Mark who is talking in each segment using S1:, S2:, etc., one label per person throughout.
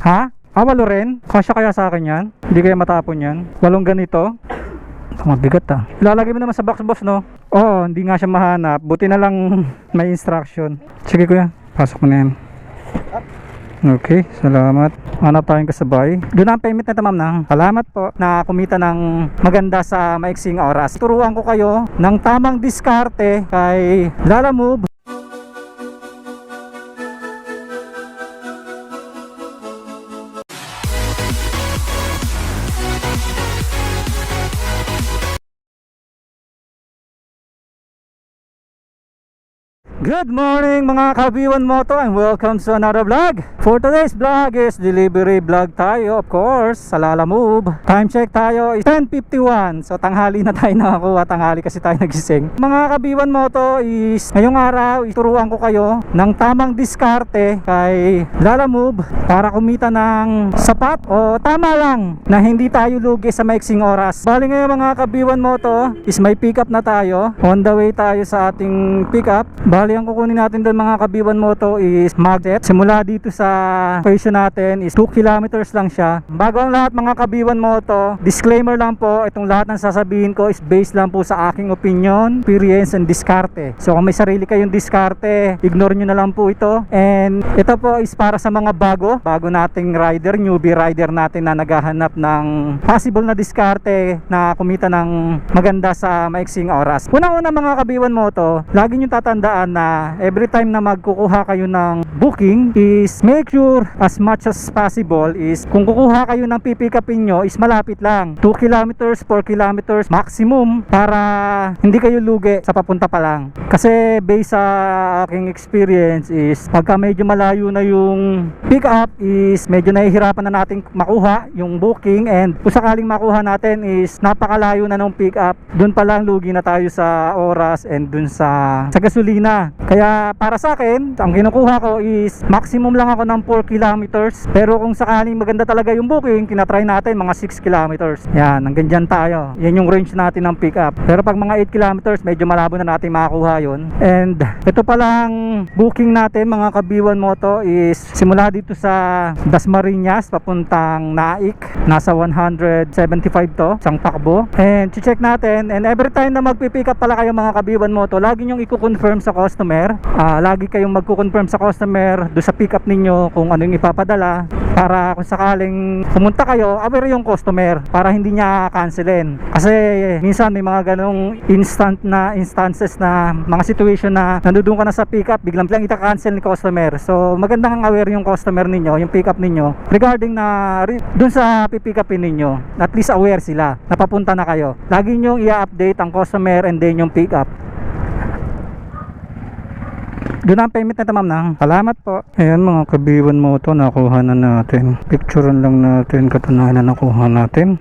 S1: Ha? Ah, 8 rin? Kasya kaya sa akin yan? Hindi kaya matapon yan? 8 ganito? Mabigat ah. Ilalagay mo naman sa box boss, no? Oo, hindi nga siya mahanap. Buti na lang may instruction. Sige kuya, pasok mo na yan. Okay, salamat. Hanap tayong kasabay. Doon ang payment na ma'am na. Salamat po na kumita ng maganda sa maiksing oras. Turuan ko kayo ng tamang diskarte kay Lalamove. Good morning mga Kabiwan Moto and welcome to another vlog. For today's vlog is delivery vlog tayo, of course, sa Lalamove. Time check tayo is 10:51. So tanghali na tayo nakakuha, tanghali kasi tayo nagising. Mga Kabiwan Moto is ngayong araw ituruan ko kayo ng tamang diskarte kay Lalamove para kumita ng sapat o tama lang na hindi tayo lugi sa maiksing oras. Bali ngayon mga Kabiwan Moto is may pick up na tayo. On the way tayo sa ating pick up. Bali ang kukunin natin doon mga Kabiwan Moto is magnet. Simula dito sa station natin is 2 kilometers lang siya. Bago ang lahat mga Kabiwan Moto, disclaimer lang po, itong lahat ng sasabihin ko is based lang po sa aking opinion, experience and diskarte. So kung may sarili kayong diskarte, ignore nyo na lang po ito. And ito po is para sa mga bago nating rider, newbie rider natin na naghahanap ng possible na diskarte na kumita ng maganda sa maiksing oras. Unang-una mga Kabiwan Moto, lagi nyo tatandaan na every time na magkukuha kayo ng booking is make sure as much as possible is kung kukuha kayo ng pipikapin nyo is malapit lang, 2 kilometers, 4 kilometers maximum, para hindi kayo lugi sa papunta pa lang. Kasi based sa aking experience is pagka medyo malayo na yung pick up is medyo nahihirapan na natin makuha yung booking, and kung sakaling makuha natin is napakalayo na nung pick up, dun pa lang lugi na tayo sa oras and dun sa gasolina. Kaya para sa akin, ang kinukuha ko is maximum lang ako ng 4 kilometers. Pero kung sakaling maganda talaga yung booking, tinatry natin mga 6 kilometers. Yan, hanggang dyan tayo. Yan yung range natin ng pick up. Pero pag mga 8 kilometers, medyo malabo na natin makakuha yun. And ito palang booking natin mga Kabiwan Moto is simula dito sa Dasmariñas papuntang Naik. Nasa 175 to, isang takbo. And check natin, and every time na magpipick up pala kayo mga Kabiwan Moto, lagi nyong i-confirm sa customer. Lagi kayong magko-confirm sa customer do sa pick up ninyo kung ano yung ipapadala, para kung sakaling pumunta kayo, aware yung customer para hindi niya cancelin. Kasi minsan may mga ganong instances na mga situation na nandoon ka na sa pick up, biglang ita-cancel ni customer. So magandang aware yung customer ninyo, yung pick up ninyo regarding na dun sa pipick upin ninyo. At least aware sila na papunta na kayo. Lagi nyo i-update ang customer and then yung pick up. Doon ang payment na ma'am na. Salamat po. Ayan mga Kabiwan Moto, nakuha na natin. Picturean lang natin, katunayan na nakuha natin.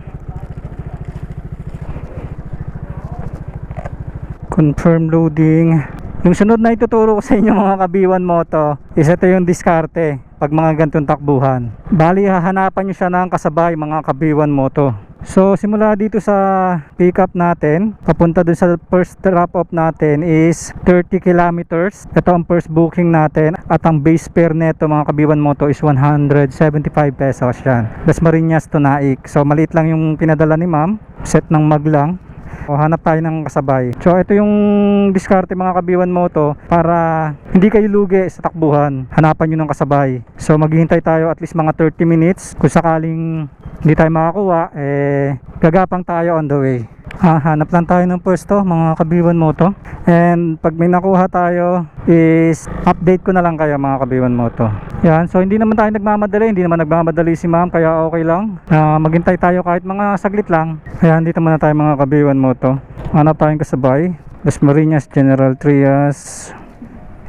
S1: Confirm loading. Yung sunod na ituturo ko sa inyo mga Kabiwan Moto is ito yung diskarte pag mga ganitong takbuhan. Bali hahanapan nyo siya ng kasabay mga Kabiwan Moto. So simula dito sa pick up natin papunta dun sa first drop off natin is 30 kilometers. Ito ang first booking natin at ang base fare neto mga Kabiwan Moto is 175 pesos yan. Dasmariñas to Naik. So maliit lang yung pinadala ni ma'am, set ng mag lang. O, hanap tayo ng kasabay. So ito yung diskarte mga Kabiwan Moto para hindi kayo lugi sa takbuhan. Hanapan nyo ng kasabay. So maghihintay tayo at least mga 30 minutes. Kung sakaling hindi tayo makakuha, gagapang tayo on the way. Hanap lang tayo ng pwesto mga Kabiwan Moto. And pag may nakuha tayo is update ko na lang kayo mga Kabiwan Moto. Yan, so hindi naman tayo nagmamadali, hindi naman nagmamadali si ma'am, kaya okay lang. Maghintay tayo kahit mga saglit lang. Ayan, dito muna tayo mga Kabiwan Moto. Hanap tayong kasabay. Dasmariñas, General Trias.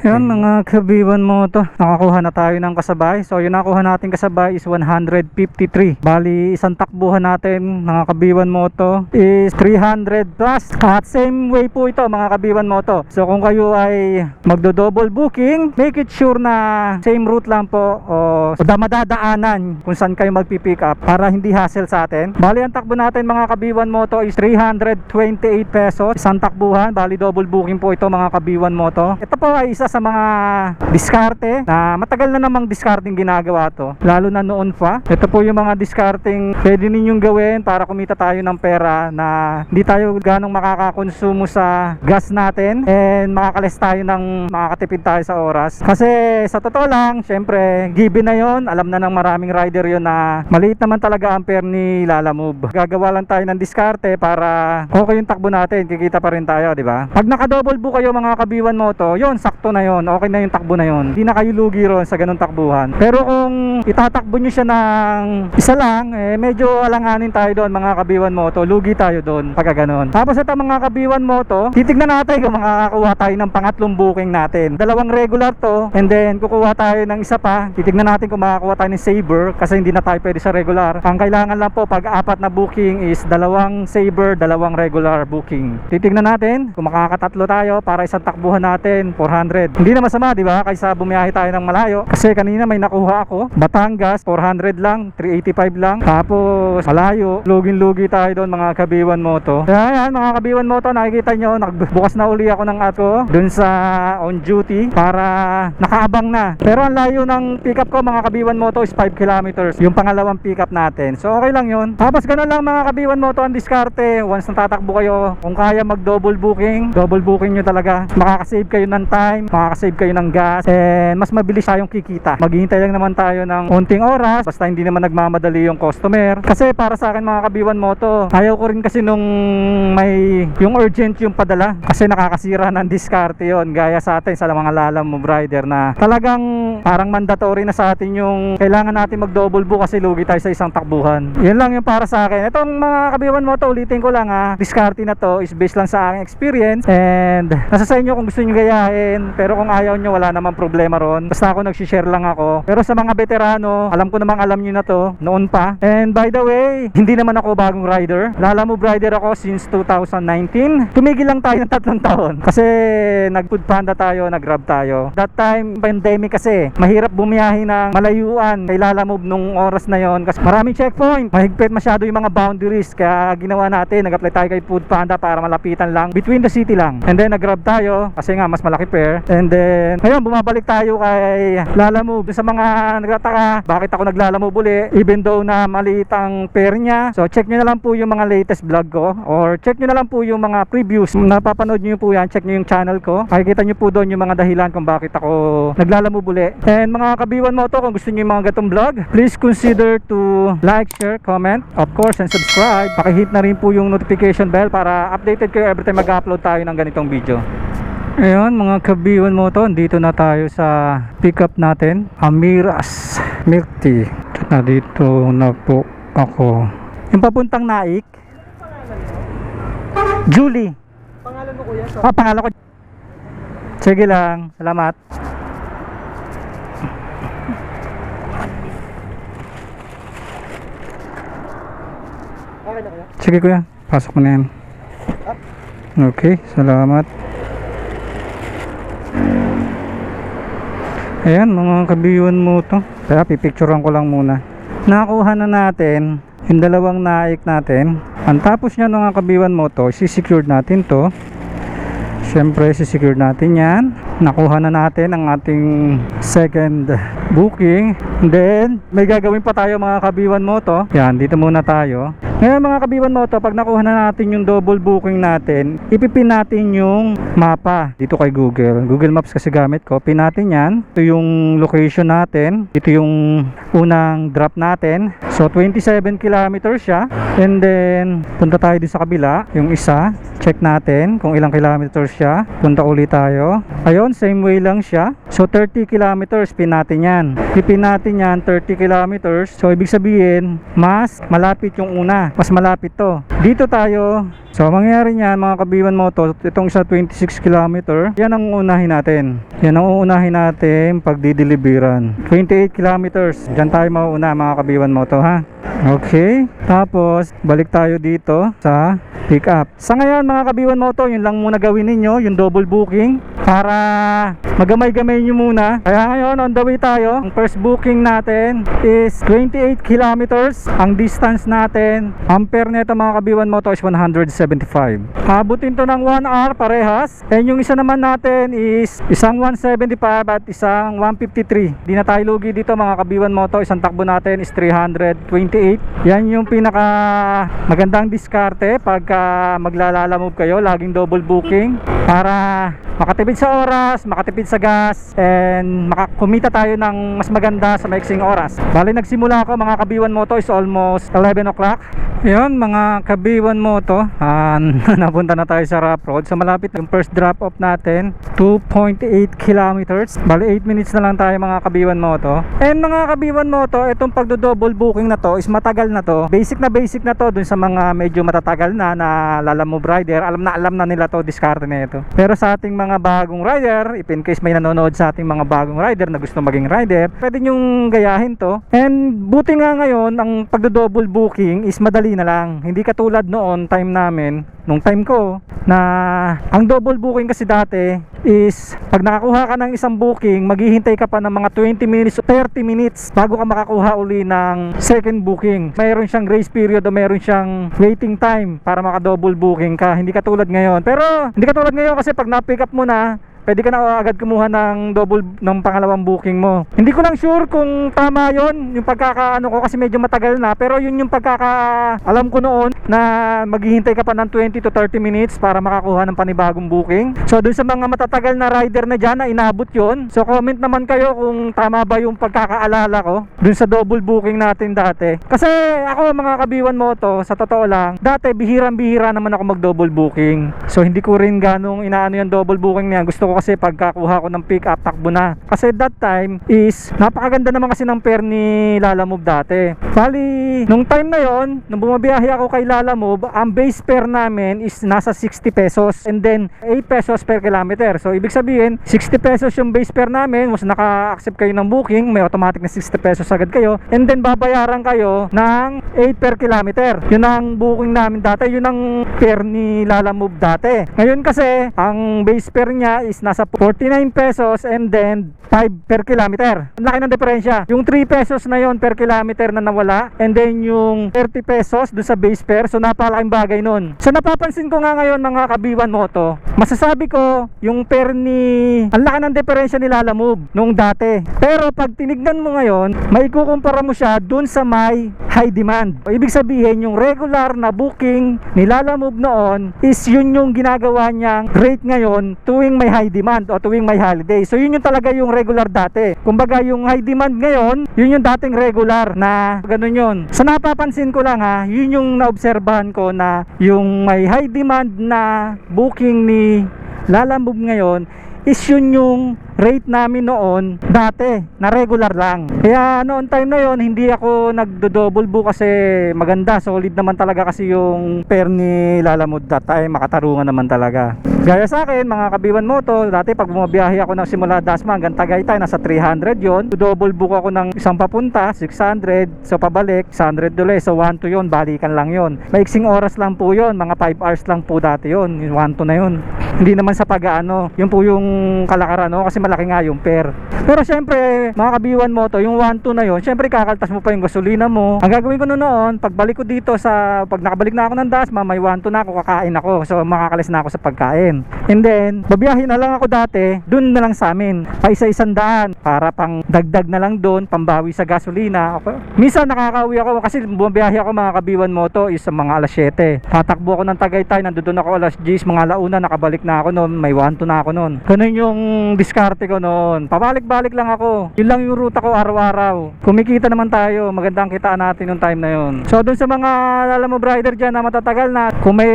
S1: Yan mga Kabiwan Moto, nakakuha na tayo ng kasabay. So yung nakuha natin kasabay is 153. Bali isang takbuhan natin mga Kabiwan Moto is 300 plus. At same way po ito mga Kabiwan Moto. So kung kayo ay magdo-double booking, make it sure na same route lang po o madadaanan kung saan kayo magpipick up para hindi hassle sa atin. Bali ang takbo natin mga Kabiwan Moto is 328 pesos isang takbuhan. Bali double booking po ito mga Kabiwan Moto. Ito po ay isa sa mga diskarte na matagal na namang diskarting ginagawa to, lalo na noon pa. Ito po yung mga diskarting pwede ninyong gawin para kumita tayo ng pera na hindi tayo ganong makakakonsumo sa gas natin, and makakalis tayo ng makakatipid tayo sa oras. Kasi sa totoo lang, syempre given na yon, alam na ng maraming rider yon na maliit naman talaga ampere ni Lalamove. Gagawa lang tayo ng diskarte para okay yung takbo natin, kikita pa rin tayo, di ba? Pag naka-double book kayo mga Kabiwan Moto, yon sakto na yon, okay na yung takbo na yon, hindi na kayo lugi ron sa ganung takbuhan. Pero kung itatakbo nyo siya ng isa lang, medyo alanganin tayo doon mga Kabiwan Moto, lugi tayo doon pagka ganun. Tapos ito mga Kabiwan Moto, titignan natin kung makakakuha tayo ng pangatlong booking natin. Dalawang regular to, and then kukuha tayo ng isa pa, titignan natin kung makakakuha tayo ng Saber, kasi hindi na tayo pwede sa regular. Ang kailangan lang po pag apat na booking is dalawang Saber, dalawang regular booking. Titignan natin kung makakatatlo tayo para isang takbuhan natin 400. Hindi na masama, di ba? Kaysa bumiyahe tayo ng malayo. Kasi kanina may nakuha ako, Batangas 400 lang, 385 lang. Tapos malayo, lugin-lugi tayo doon mga Kabiwan Moto. Kaya yan mga Kabiwan Moto, nakikita nyo, nagbukas na uli ako ng ato doon sa on duty para nakaabang na. Pero ang layo ng pick up ko mga Kabiwan Moto is 5 kilometers, yung pangalawang pick up natin. So okay lang yun. Tapos ganun lang mga Kabiwan Moto ang diskarte. Once na tatakbo kayo, kung kaya mag double booking nyo talaga. Makakasave kayo ng time, makakasave kayo ng gas, and mas mabilis tayong kikita. Maghihintay lang naman tayo ng unting oras, basta hindi naman nagmamadali yung customer. Kasi para sa akin mga Kabiwan Moto, ayaw ko rin kasi nung may yung urgent yung padala, kasi nakakasira ng diskarte yon. Gaya sa atin sa mga Lalamove rider na talagang parang mandatory na sa atin yung kailangan natin mag double book kasi lugi tayo sa isang takbuhan. Yan lang yung para sa akin. Itong mga Kabiwan Moto, ulitin ko lang ha, diskarte na to is based lang sa aking experience, and nasa sa inyo kung gusto nyo gayahin. Pero kung ayaw nyo, wala namang problema ron, basta ako nagsishare lang ako. Pero sa mga veterano, alam ko namang alam nyo na to noon pa. And by the way, hindi naman ako bagong rider, Lalamove rider ako since 2019. Tumigil lang tayo ng 3 taon kasi nag food panda tayo, nag grab tayo. That time pandemic kasi, mahirap bumiyahe ng malayuan kay Lalamove nung oras na yon kasi maraming checkpoint, mahigpit masyado yung mga boundaries. Kaya ginawa natin, nag-apply tayo kay food panda para malapitan lang, between the city lang. And then nag-grab tayo kasi nga mas malaki pair. And then ngayon bumabalik tayo kay Lalamove. Sa mga nagtataka bakit ako naglalamove uli even though na maliit ang pair niya, so check nyo na lang po yung mga latest vlog ko, or check nyo na lang po yung mga previews. Napapanood nyo po yan, check nyo yung channel ko, makikita nyo po doon yung mga dahilan kung bakit ako naglalamove uli. And mga Kabiwan Moto, kung gusto nyo yung mga gatong vlog, please consider to like, share, comment, of course, and subscribe. Pakihit na rin po yung notification bell para updated kayo every time mag-upload tayo ng ganitong video. Ayun mga Kabiwan Moto, dito na tayo sa pickup natin, Amiras Milk Tea. Na dito na po ako. Yung papuntang Naik, Julie.
S2: Pangalan mo kuya?
S1: Pangalan ko. Sige lang, salamat.
S2: Okay na kuya?
S1: Sige kuya, pasok mo na yan. Okay, salamat. Ayan mga Kabiwan Moto, kaya pipicturean ko lang muna. Nakuha na natin yung dalawang Naik natin. Ang tapos niya mga Kabiwan Moto, sisecure natin to. Siyempre sisecure natin yan. Nakuha na natin ang ating second booking. Then may gagawin pa tayo mga Kabiwan Moto. Yan, dito muna tayo. Ngayon mga Kabiwan Moto, pag nakuha na natin yung double booking natin, ipipin natin yung mapa dito kay Google Maps kasi gamit ko. Pin natin yan. Ito yung location natin. Ito yung unang drop natin. So 27 kilometers siya. And then punta tayo din sa kabila, yung isa. Check natin kung ilang kilometers siya. Punta ulit tayo. Ayun, same way lang siya. So 30 kilometers, pin natin yan. Pipin natin yan 30 kilometers. So ibig sabihin, mas malapit yung una. Mas malapit to. Dito tayo. So mangyayari niyan mga Kabiwan Moto, itong isa 26 km, yan ang uunahin natin. Yan ang uunahin natin pag dideliveran. 28 kilometers, dyan tayo mauuna mga Kabiwan Moto ha. Okay, tapos balik tayo dito sa pick up. Sa ngayon mga kabiwan moto, yun lang muna gawin ninyo, yung double booking para magamay-gamay nyo muna. Kaya ngayon on the way tayo. Ang first booking natin is 28 kilometers. Ang distance natin, ampere nito mga kabiwan moto is 175. Abutin to ng 1 hour parehas. And yung isa naman natin is isang 175 at isang 153. Di na tayo lugi dito mga kabiwan moto. Isang takbo natin is 328. Yan yung pinaka magandang diskarte pagka maglalala-move kayo. Laging double booking para makatipid sa oras, makatipid sa gas, and makakumita tayo ng mas maganda sa maiksing oras. Bali nagsimula ako mga kabiwan moto is almost 11 o'clock. Yun mga kabiwan moto, napunta na tayo sa rough road. So malapit yung first drop off natin, 2.8 kilometers. Bali 8 minutes na lang tayo mga kabiwan moto. And mga kabiwan moto, itong pagdo-double booking na to is matagal na to. Basic na to dun sa mga medyo matatagal na lalamove rider. Alam na nila to, diskarte na ito. Pero sa ating mga bagong rider, if in case may nanonood sa ating mga bagong rider na gusto maging rider, pwede nyong gayahin to. And buti nga ngayon, ang pagdo-double booking is madali na lang. Hindi katulad noon, time namin, nung time ko, na ang double booking kasi dati is pag nakakuha ka ng isang booking, maghihintay ka pa ng mga 20 minutes o 30 minutes bago ka makakuha uli ng second booking. Mayroon siyang grace period o mayroon siyang waiting time para maka-double booking ka. Hindi katulad ngayon. Pero hindi katulad ngayon kasi pag na-pick up mo na, pwede ka na agad kumuha ng double ng pangalawang booking mo. Hindi ko lang sure kung tama yon yung pagkakaano ko kasi medyo matagal na, pero yun yung alam ko noon na maghihintay ka pa ng 20 to 30 minutes para makakuha ng panibagong booking. So dun sa mga matatagal na rider na dyan na inabot yon, so comment naman kayo kung tama ba yung pagkakaalala ko dun sa double booking natin dati. Kasi ako mga kabiwan moto, sa totoo lang, dati bihirang-bihira naman ako mag double booking. So hindi ko rin ganong inaano yung double booking niya. Gusto ko kasi pagkakuha ko ng pick up, takbo na. Kasi that time is napakaganda naman kasi ng pair ni Lalamove dati. Bali, nung time na yon, nung bumabiyahe ako kay Lalamove, ang base fare namin is nasa 60 pesos and then 8 pesos per kilometer. So ibig sabihin, 60 pesos yung base fare namin, mas naka-accept kayo ng booking, may automatic na 60 pesos agad kayo, and then babayaran kayo ng 8 per kilometer. Yun ang booking namin dati, yun ang fare ni Lalamove dati. Ngayon kasi, ang base fare niya is nasa 49 pesos and then 5 per kilometer. Ang laki ng diferensya. Yung 3 pesos na yon per kilometer na nawala, and then yung 30 pesos dun sa base fare. So napakalaking bagay nun. So napapansin ko nga ngayon mga kabiwan moto, masasabi ko yung fare ang laki ng diferensya ni Lalamove nung dati. Pero pag tinignan mo ngayon, maikukumpara mo siya dun sa may high demand. O, ibig sabihin yung regular na booking ni Lalamove noon is yun yung ginagawa niyang rate ngayon tuwing may high demand o tuwing may holiday. So yun yung talaga yung regular dati. Kumbaga yung high demand ngayon, yun yung dating regular na ganun yun. So napapansin ko lang yun yung naobserbahan ko na yung may high demand na booking ni Lalamove ngayon is yun yung rate namin noon dati na regular lang. Kaya noon time na yon hindi ako nagdo-double book kasi maganda, solid naman talaga kasi yung pair ni Lalamove that time, makatarungan naman talaga. Gaya sa akin mga kabiwan moto, dati pag bumabiyahe ako ng simula Dasma hanggang Tagaytay, nasa 300 yon. Double book ako ng isang papunta, 600, so pabalik 100 ulit, so 1 to yon, balikan lang yon. Maiksing oras lang po yon, mga 5 hours lang po dati yon, 1 to na yon. Hindi naman sa pag-aano, yun po yung kalakaran, no? Kasi malaki nga yung pair. Pero syempre mga kabiwan moto, yung 1-2 na yun, syempre kakaltas mo pa yung gasolina mo. Ang gagawin ko noon, pagbalik ko dito pag nakabalik na ako ng Dasma, may 1-2 na ako, kakain ako, so makakalis na ako sa pagkain. And then babiyahe na lang ako dati, dun na lang sa amin, pa isa-isang daan para pang dagdag na lang dun, pambawi sa gasolina. Minsan nakakauwi ako kasi bumabiyahe ako mga kabiwan moto is sa mga alas 7, tatakbo ako ng Tagaytay, nandoon ako alas 10, mga launa, nakabalik na ako noon, may 1-2 na ako noon. Ganun yung diskarte ko noon, pabalik-balik lang ako, yun lang yung ruta ko araw-araw. Kumikita naman tayo, magandang kitaan natin yung time na yun. So dun sa mga Lalamove rider dyan na matatagal na, kung may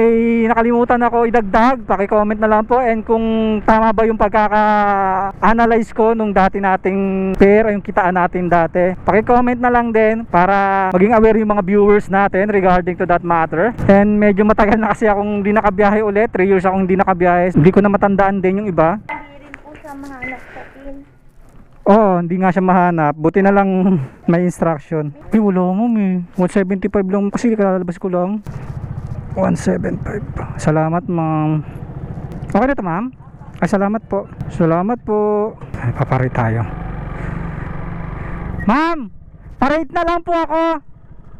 S1: nakalimutan ako idagdag, paki-comment na lang po. And kung tama ba yung pagkaka-analyze ko nung dati nating pair, yung kitaan natin dati, paki-comment na lang din para maging aware yung mga viewers natin regarding to that matter. And medyo matagal na kasi akong hindi nakabiyahe ulit, 3 years akong hindi nakabiyahe, hindi ko na matandaan din yung iba.
S3: Hindi rin po siya mahanap sa pin.
S1: Oo, hindi nga siya mahanap. Buti na lang may instruction. Eh, wala mo eh. 175 lang kasi kalalabas ko lang. 175. Salamat, ma'am. Okay na to, ma'am? Ay, salamat po. Salamat po. Ay, paparate tayo. Ma'am! Parate na lang po ako.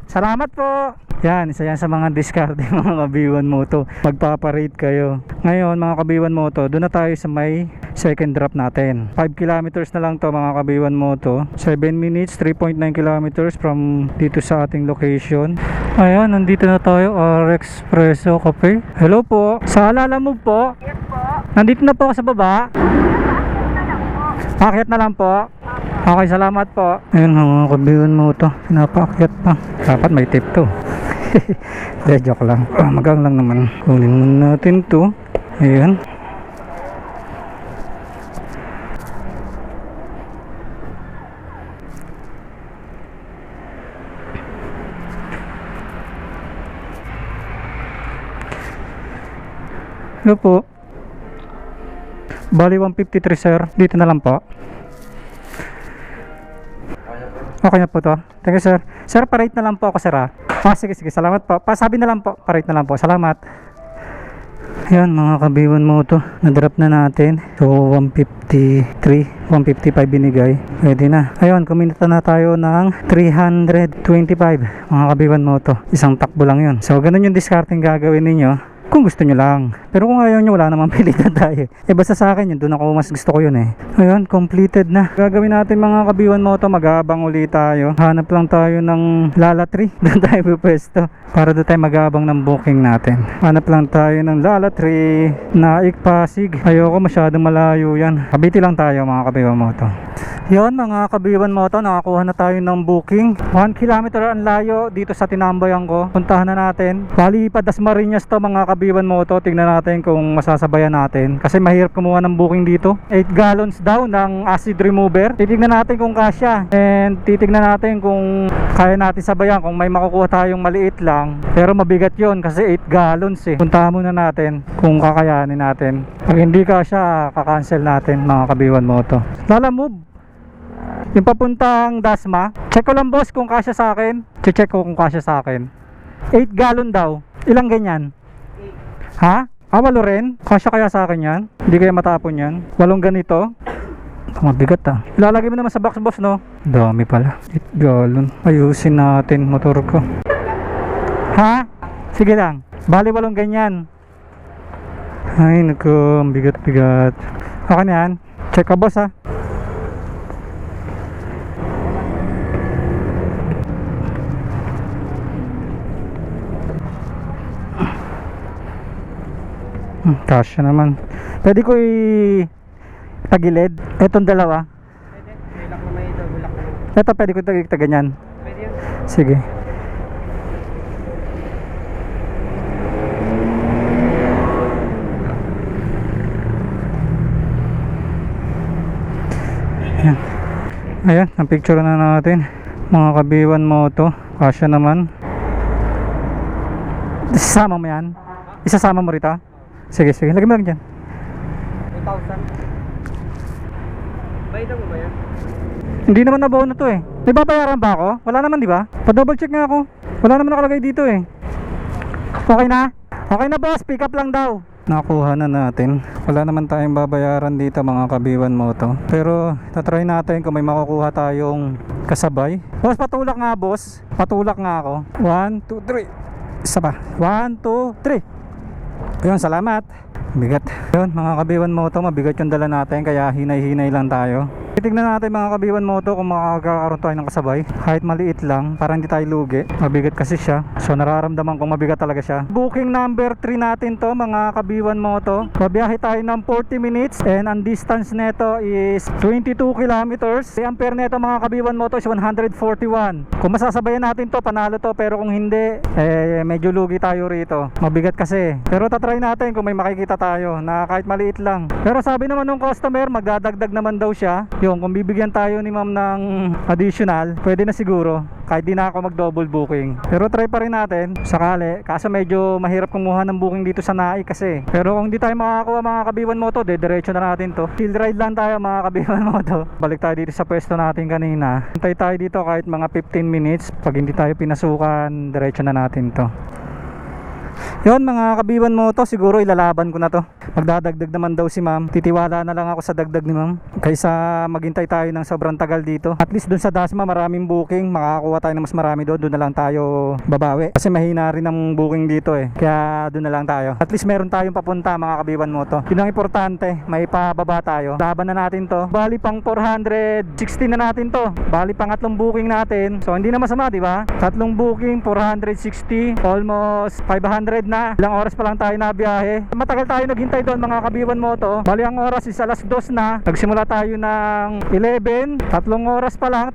S1: Salamat po. Yan, isa yan sa mga diskarte mga kabiwan moto. Magpaparate kayo. Ngayon mga kabiwan moto, doon na tayo sa may second drop natin. 5 kilometers na lang to mga kabiwan moto. 7 minutes, 3.9 kilometers from dito sa ating location. Ayan, nandito na tayo, RX Presso Cafe. Hello po. Sa Lalamove po?
S3: Yes po.
S1: Nandito na po ako sa baba. Akyat na lang po. Okay, salamat po. Ayun mga kabiwan mo to. Pinapaakyat pa. Dapat may tip to. De, joke lang. Magang lang naman. Kunin muna natin to. Ayan. Hello po. Bali 153 sir. Dito na lang po. Okay na po to. Thank you sir. Sir, parate na lang po ako sir ha. Sige. Salamat po. Pasabi na lang po. Parate na lang po. Salamat. Ayan mga kabiwan mo to. Na-drop na natin. So 153. 155 binigay. Pwede na. Ayun, kuminta na tayo ng 325. Mga kabiwan mo to. Isang takbo lang yun. So ganun yung discarding gagawin ninyo. Kung gusto nyo lang. Pero kung ayaw nyo, wala namang pilitan tayo. Eh basta sa akin yun, doon ako mas gusto ko yun eh. Ayun, completed na. Gagawin natin mga kabiwan mo to, mag-aabang ulit tayo. Hanap lang tayo ng Lala Tree. Doon tayo pupwesto. Para doon tayo mag-aabang ng booking natin. Hanap lang tayo ng Lala Tree. Naik Pasig. Ayoko masyadong malayo yan. Kabiti lang tayo mga kabiwan mo to. Yun mga kabiwan mo to, nakakuha na tayo ng booking. 1 kilometer ang layo dito sa tinambayan ko. Puntahan na natin. Bali pa Dasmariñas to mga kabiwan mo to. Tingnan natin kung masasabayan natin. Kasi mahirap kumuha ng booking dito. 8 gallons daw ng acid remover. Titignan natin kung kasya. And titignan natin kung kaya natin sabayan. Kung may makukuha tayong maliit lang. Pero mabigat yon kasi 8 gallons eh. Puntahan muna natin kung kakayanin natin. Pag hindi kasya, kakancel natin mga kabiwan mo to. Lalamove. Yung papuntang Dasma, check ko lang boss kung kasya sa akin. Check ko kung kasya sa akin. 8 gallon daw. Ilang ganyan? Ha? 8 rin? Kasya kaya sa akin yan? Hindi kaya matapon yan? 8 ganito? Mabigat ah. Ilalagay mo naman sa box boss no? Dami pala. 8 gallon. Ayusin natin motor ko. Ha? Sige lang. Bali 8 ganyan. Ay naku, bigat-bigat. Okay na yan. Check ka boss ha. Kasya naman. Pwede ko tagilid. Etong dalawa.
S2: Pwede. May lock naman ito. May lock naman.
S1: Ito pwede ko taganyan.
S2: Pwede yun.
S1: Sige. Ayan. Ayan, ang picture na natin. Mga kabiwan mo to. Kasya naman. Isasama mo yan? Isasama mo rito? Sige. Lagyan mo lang dyan.
S2: 2,000. Bayad mo ba yan?
S1: Hindi naman nabaon na to eh. May babayaran ba ako? Wala naman di ba? Pa-double check nga ako. Wala naman nakalagay dito eh. Okay na? Okay na boss, pick up lang daw. Nakuha na natin. Wala naman tayong babayaran dito mga kabiwan mo to. Pero tatry natin kung may makukuha tayong kasabay. Boss, patulak nga boss. Patulak nga ako. 1, 2, 3. Isa pa. 1, 2, 3. Ayun, salamat. Bigat. Ayun, mga kabiwan mo to, mabigat yung dala natin kaya hinay-hinay lang tayo. Titignan natin mga kabiwan mo to kung makakaroon tayo ng kasabay. Kahit maliit lang, para hindi tayo lugi. Mabigat kasi siya. So nararamdaman kong mabigat talaga siya. Booking number 3 natin to mga kabiwan mo to. Babiyahe tayo ng 40 minutes and ang distance neto is 22 kilometers. Ang ampere neto mga kabiwan mo to is 141. Kung masasabayan natin to, panalo to. Pero kung hindi, medyo lugi tayo rito. Mabigat kasi. Pero tatry natin kung may makikita tayo na kahit maliit lang. Pero sabi naman ng customer, magdadagdag naman daw siya. Yung kung bibigyan tayo ni ma'am ng additional, pwede na siguro kahit di na ako mag double booking. Pero try pa rin natin sakali. Kaso medyo mahirap kumuha ng booking dito sa NAI kasi. Pero kung di tayo makakakuha mga kabiwan moto, diretso na natin to. Chill ride lang tayo mga kabiwan moto. Balik tayo dito sa pwesto natin kanina. Hintay tayo dito kahit mga 15 minutes. Pag hindi tayo pinasukan, diretso na natin to. Yun mga kabiwan mo to, siguro ilalaban ko na to. Magdadagdag naman daw si ma'am. Titiwala na lang ako sa dagdag ni ma'am kaysa maghintay tayo ng sobrang tagal dito. At least dun sa Dasma maraming booking, makakakuha tayo ng mas marami doon. Doon na lang tayo babawi kasi mahina rin ang booking dito eh. Kaya doon na lang tayo. At least meron tayong papunta mga kabiwan mo to. Yun ang importante, may pababa tayo. Laban na natin to. Bali pang 460 na natin to. Bali pangatlong booking natin. So hindi na masama, di ba? Tatlong booking, 460, almost 500 na. Ilang oras pa lang tayo na biyahe. Matagal tayo naghintay doon mga kabiwan mo to. Bali ang oras is alas 2 na. Nagsimula tayo ng 11. Tatlong oras pa lang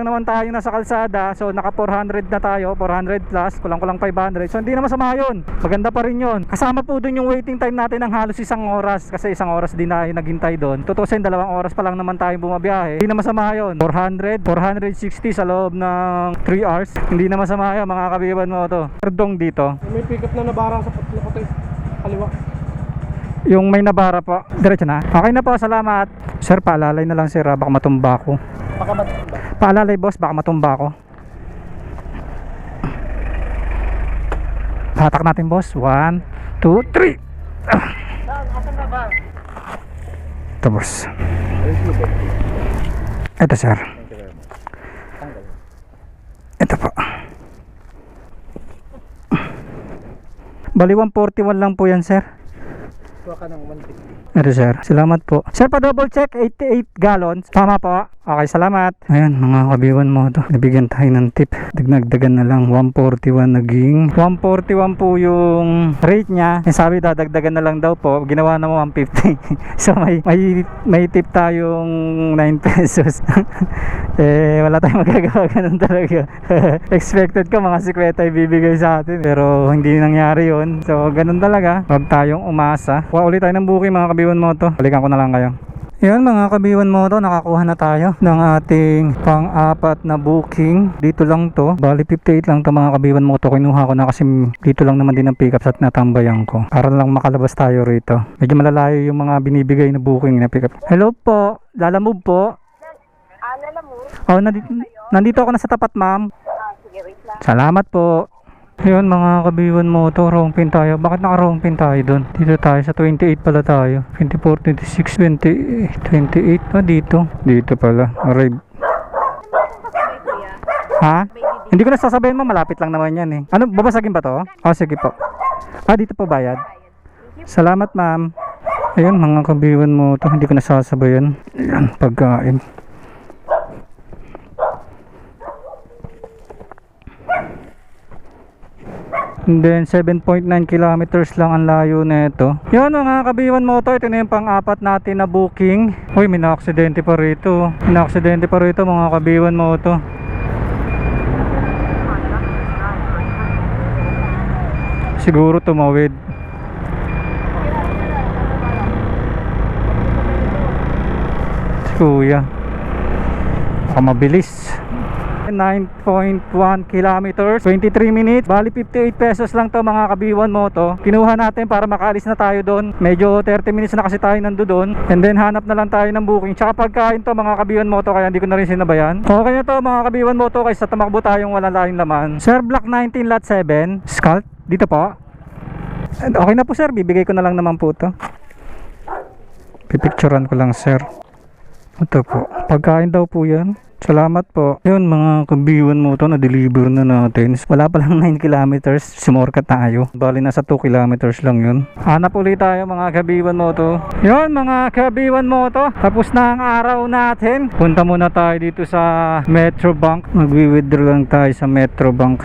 S1: naman tayo nasa kalsada. So naka 400 na tayo, 400 plus, kulang-kulang 500. So hindi na masama yun. Maganda pa rin yun. Kasama po doon yung waiting time natin ng halos isang oras. Kasi isang oras din tayo naghintay doon. Tutusin, 2 oras pa lang naman tayo bumabiyahe. Hindi na masama yun. 400, 460 sa loob ng 3 hours. Hindi na masama yun mga kabiwan mo to. Perdong dito.
S2: May pick up na nabarang sa puti. Kaliwa.
S1: Yung may nabara po. Diretso na. Okay na po, salamat. Sir, paalalay na lang sir, baka matumba ako.
S2: Baka matumba.
S1: Paalalay boss, baka matumba ako. Hatak natin boss. 1, 2, 3.
S2: Asan na ba?
S1: Ito boss. Ito sir. Ito po. Bali 141 lang po yan sir.
S2: Kuha ka ng 150.
S1: Ito sir, salamat po. Sir, pa double check, 88 gallons. Tama po. Okay, salamat. Ayan, mga kabiwan mo to. Nabigyan tayo ng tip. Dagdagan na lang, 141 naging 141 po yung rate niya. Yung sabi dadagdagan na lang daw po. Ginawa na mo 150. So may tip tayong 9 pesos. Eh, wala tayong magagawa, ganun talaga. Expected ko mga 50 ibibigay sa atin. Pero hindi nangyari yun. So, ganun talaga. Huwag tayong umasa. Kuha ulit tayo ng booking mga kabiwan mo to. Balikan ko na lang kayo. Yan mga kabiwan mo to, nakakuha na tayo ng ating pang-apat na booking. Dito lang to, bali 58 lang to mga kabiwan mo to. Kinuha ko na kasi dito lang naman din ang pick up sa tinatambayan ko. Para lang makalabas tayo rito. Medyo malalayo yung mga binibigay na booking na pick up. Hello po, Lalamove po.
S3: Lalamove?
S1: Oh, nandito ako na sa tapat ma'am.
S3: Sige, wait lang.
S1: Salamat po. Yun mga kabiwan mo to, wrong pin tayo. Bakit naka wrong pin tayo doon? Dito tayo sa 28 pala tayo. 24, 26, 28 pa dito. Dito pala. Arrive. Ha? Hindi ko na sasabihin mo, malapit lang naman yan eh. Ano, babasagin ba to? Oh, sige po. Ah, dito pa bayad. Salamat ma'am. Ayun mga kabiwan mo to, hindi ko na sasabayan. Ayan, pagkain. And then 7.9 kilometers lang ang layo nito. Yun mga kabiwan mo to, ito na yung pang-apat natin na booking. Uy, may na-aksidente pa rito. May na-aksidente pa rito mga kabiwan mo to. Siguro tumawid. Si kuya. Baka mabilis. 9.1 kilometers, 23 minutes, bali 58 pesos lang to mga kabiwan mo to. Kinuha natin para makaalis na tayo doon. Medyo 30 minutes na kasi tayo nando doon. And then hanap na lang tayo ng booking. Tsaka pagkain to mga kabiwan mo to, kaya hindi ko na rin sinabayan. Okay na to mga kabiwan mo to, kaysa tumakbo tayong wala tayong laman. Sir, Block 19 Lot 7, Scalt, dito po. Okay na po sir, bibigay ko na lang naman po to. Pipicturean ko lang sir. Ito po, pagkain daw po yan. Salamat po. Yun mga kabiwan mo to, na-deliver na natin. Wala pa lang 9 kilometers, sumorka tayo. Bali nasa 2 kilometers lang yun. Hanap ulit tayo mga kabiwan mo to. Yun mga kabiwan mo to, tapos na ang araw natin. Punta muna tayo dito sa Metro Bank. Magwi-withdraw lang tayo sa Metro Bank.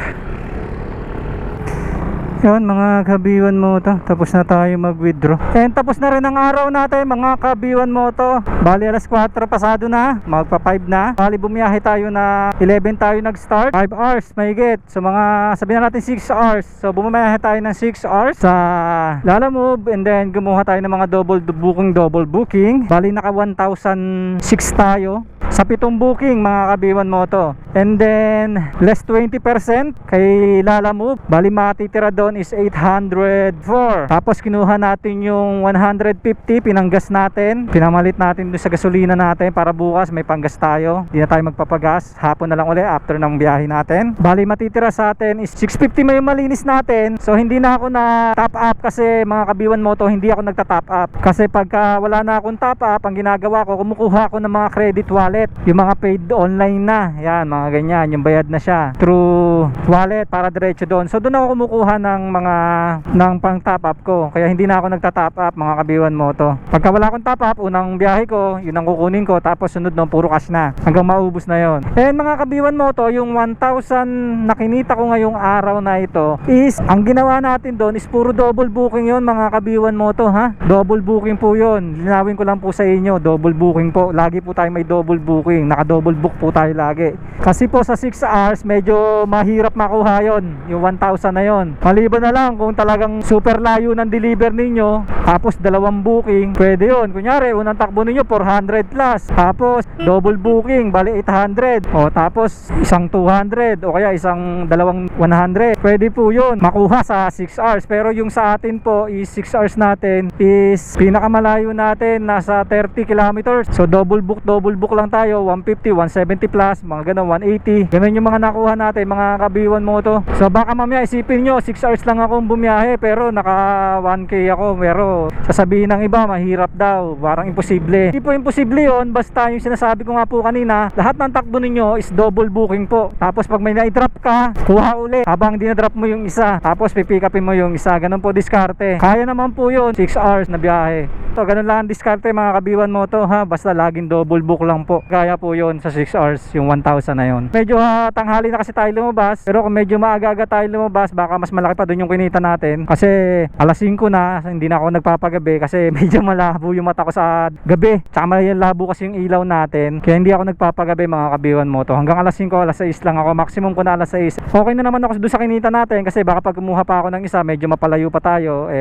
S1: Yun mga kabiwan mo to, tapos na tayo mag-withdraw. And tapos na rin ang araw natin mga kabiwan mo to. Bali alas 4 pasado na, magpa 5 na. Bali bumiyahe tayo na 11 tayo nag-start, 5 hours mahigit. So mga sabihin na natin 6 hours. So bumiyahe tayo ng 6 hours sa Lalamove, and then gumawa tayo ng mga double booking. Bali naka 1,006 tayo sa 7 booking mga kabiwan mo to. And then less 20% kay Lalamove, bali matitira doon is 804. Tapos kinuha natin yung 150, pinanggas natin, pinamalit natin doon sa gasolina natin para bukas may panggas tayo, hindi na tayo magpapagas, hapon na lang uli after ng biyahe natin. Bali matitira sa atin is 650 may malinis natin. So hindi na ako na top up kasi mga kabiwan mo to, hindi ako nagta-top up kasi pagka wala na akong top up, ang ginagawa ko, kumukuha ako ng mga credit wallet, yung mga paid online na, yan mga ganyan, yung bayad na siya through wallet para diretso doon. So doon ako kumukuha ng pang top up ko, kaya hindi na ako nagta-top up mga kabiwan mo to. Pagka wala akong top up, unang biyahe ko yun ang kukunin ko, tapos sunod no puro cash na hanggang maubos na yon. And mga kabiwan mo to, yung 1,000 na kinita ko ngayong araw na ito is, ang ginawa natin doon is puro double booking yon mga kabiwan mo to, ha? Double booking po yon, linawin ko lang po sa inyo, double booking po, lagi po tayo may double booking, naka double book po tayo lagi. Kasi po sa 6 hours medyo mahirap makuha yon, yung 1,000 na yon. Maliban na lang kung talagang super layo ng deliver ninyo, tapos dalawang booking, pwede yon. Kunyari unang takbo ninyo 400 plus, tapos double booking bali 800, o tapos isang 200, o kaya isang dalawang 100, pwede po yon makuha sa 6 hours. Pero yung sa atin po is 6 hours natin is pinakamalayo natin nasa 30 kilometers. So double book lang tayo, 150, 170 plus, mga ganun, 180. Ganun yung mga nakuha natin mga kabiwan mo to. So baka mamaya isipin nyo 6 hours lang akong bumiyahe pero naka 1k ako, pero sasabihin ng iba mahirap daw, parang imposible. Hindi po imposible yon, basta yung sinasabi ko nga po kanina, lahat ng takbo ninyo is double booking po. Tapos pag may na-drop ka, kuha uli habang dinadrop mo yung isa, tapos pipick upin mo yung isa. Ganun po diskarte, kaya naman po yun, 6 hours na biyahe. So ganun lang ang diskarte mga kabiwan mo to, ha, basta laging double book lang po. Kaya po yun sa 6 hours yung 1,000 na yun. Medyo tanghali na kasi tayo lumabas, pero kung medyo maaga-aga tayo lumabas, baka mas malaki pa dun yung kinita natin. Kasi alas 5 na, hindi na ako nagpapagabi kasi medyo malabo yung mata ko sa gabi, tsaka malabo kasi yung ilaw natin, kaya hindi ako nagpapagabi mga kabiwan mo to. Hanggang alas 5, alas 6 lang ako, maximum ko na alas 6. Okay na naman ako dun sa kinita natin, kasi baka pag kumuha pa ako ng isa, medyo mapalayo pa tayo,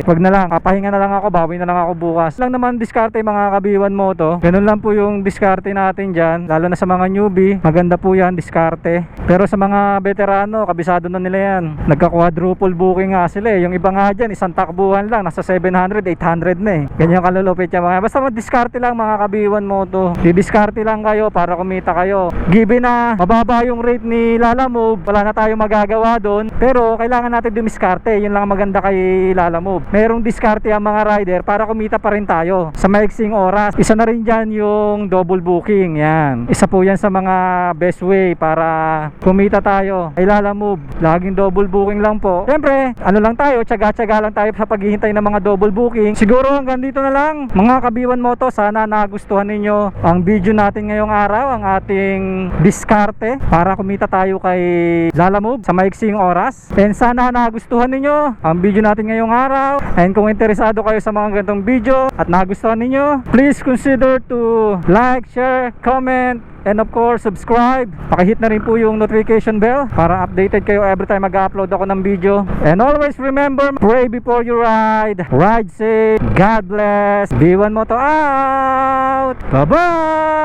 S1: wag na lang, papahinga na lang ako, bawi na lang ako bukas. Lang naman diskarte mga kabiwan mo to. Ganun lang po yung diskarte natin dyan, lalo na sa mga newbie, maganda po yan diskarte. Pero sa mga veterano, kabisado na nila yan, nagka-quadruple booking nga sila yung iba nga dyan, isang takbuhan lang, nasa 700, 800 na ganyan kalulupit yung mga, basta mag-diskarte lang mga kabiwan mo to. Di-diskarte lang kayo para kumita kayo. Given na mababa yung rate ni Lalamove, wala na tayong magagawa doon, pero kailangan natin dumiskarte. Yun lang maganda kay Lalamove, merong diskarte ang mga rider para kumita pa rin tayo sa maiksing oras. Isa na rin dyan yung double booking, yan, isa po yan sa mga best way para kumita tayo kay Lalamove. Laging double booking lang po. Siyempre ano lang tayo, tsaga-tsaga lang tayo sa paghihintay ng mga double booking. Siguro hanggang dito na lang mga kabiwan mo to. Sana nagustuhan ninyo ang video natin ngayong araw, ang ating diskarte para kumita tayo kay Lalamove sa maiksing oras. And sana nagustuhan ninyo ang video natin ngayong araw. And kung interesado kayo sa mga ganitong video at nagustuhan ninyo, please consider to like, share, comment, and of course subscribe. Pakihit na rin po yung notification bell para updated kayo every time mag-upload ako ng video. And always remember, pray before you ride, ride safe, God bless, B1 Moto out, bye bye.